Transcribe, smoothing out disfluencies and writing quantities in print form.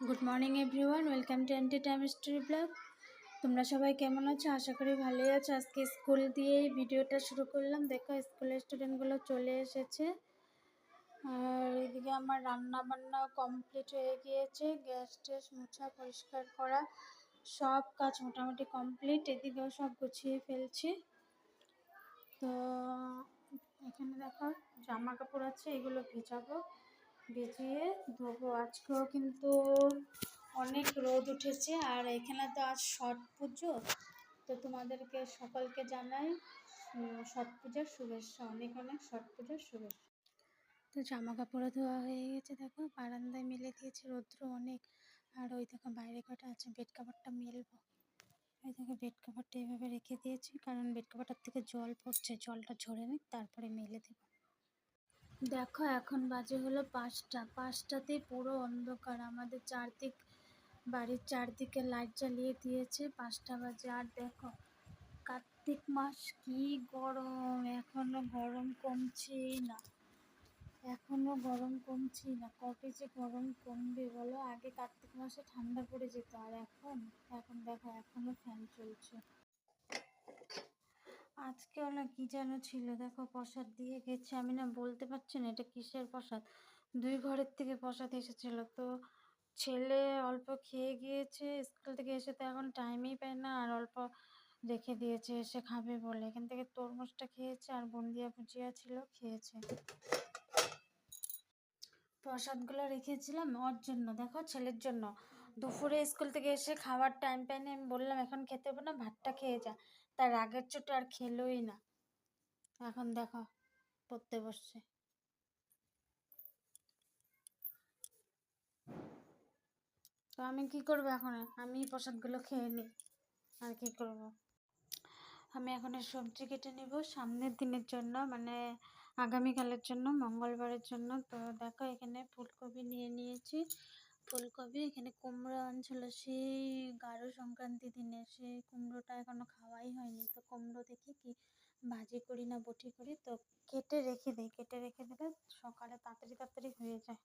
Good morning everyone, welcome to anti time story blog. তোমরা সবাই কেমন আছো? আশা করি ভালোই আছো। আজকে স্কুল দিয়েই ভিডিওটা শুরু করলাম। দেখো স্কুলের স্টুডেন্টগুলো চলে এসেছে। আর এদিকে আমার রান্না বান্না কমপ্লিট হয়ে গিয়েছে। গ্যাস ট্যাস মোছা পরিষ্কার করা সব কাজ মোটামুটি কমপ্লিট। এদিকেও সব গুছিয়ে ফেলছি। তো এখানে দেখো জামা কাপড় আছে, এগুলো ভিজাবো, ভিজিয়ে ধোবো। আজকেও কিন্তু অনেক রোদ উঠেছে। আর এখানে তো আজ ছট পুজো, তো তোমাদেরকে সকলকে জানাই ছট পূজার শুভেচ্ছা। অনেক অনেক ছট পূজার শুভেচ্ছা। তো জামা কাপড়ও ধোয়া হয়ে গেছে, দেখো বারান্দায় মেলে দিয়েছি, রৌদ্র অনেক। আর ওই দেখো বাইরে কটা আছে, বেড কাভারটা মেলবো। এই দেখো বেড কাভারটা এভাবে রেখে দিয়েছি, কারণ বেড কাভারটার থেকে জল পড়ছে, জলটা ঝরে নিক তারপরে মেলে দেবো। দেখো এখন বাজে হলো 5টা, 5টাতেই পুরো অন্ধকার। আমাদের বাড়ির চারদিকে লাইট জ্বালিয়ে দিয়েছে। 5টা বাজে। আর দেখো কার্তিক মাস কি গরম, এখনো গরম কমছেই না, কবে যে গরম কমবে বলো? আগে কার্তিক মাসে ঠান্ডা পড়ে যেত, আর এখন দেখো এখনো ফ্যান চলছে। আজকে না কি যেন ছিল, দেখো প্রসাদ দিয়ে গেছে। আমি না বলতে পারছি না এটা কিসের প্রসাদ। 2 ঘরের থেকে প্রসাদ এসেছিল। তো ছেলে অল্প খেয়ে গিয়েছে, স্কুল থেকে এসে তো এখন টাইমই পায় না, আর অল্প রেখে দিয়েছে এসে খাবে বলে। এখান থেকে তরমুজটা খেয়েছে, আর বুন্দিয়া ভুজিয়া ছিল খেয়েছে। প্রসাদগুলো রেখেছিলাম ওর জন্য, দেখো ছেলের জন্য। দুপুরে স্কুল থেকে এসে খাওয়ার টাইম পাইনি, আমি বললাম এখন খেতে হবে না, ভাতটা খেয়ে যা। তার রাগের চোটে আর খেলোই না। এখন দেখো পড়তে বসছে। তো আমি কি করবো এখন? আমি প্রসাদগুলো খেয়ে নিই, আর কি করব। আমি এখন সবজি কেটে নেব সামনের দিনের জন্য, মানে আগামীকালের জন্য, মঙ্গলবারের জন্য। তো দেখো এখানে ফুলকপি নিয়ে নিয়েছি। ফুলকপি, এখানে কুমড়ো আনছিল সেই গারো সংক্রান্তি দিনে, সেই কুমড়োটা এখনো খাওয়াই হয়নি। তো কুমড়ো দেখি কি ভাজি করি না বটি করি, তো কেটে রেখে দিই। কেটে রেখে দিলে সকালে তাড়াতাড়ি হয়ে যায়।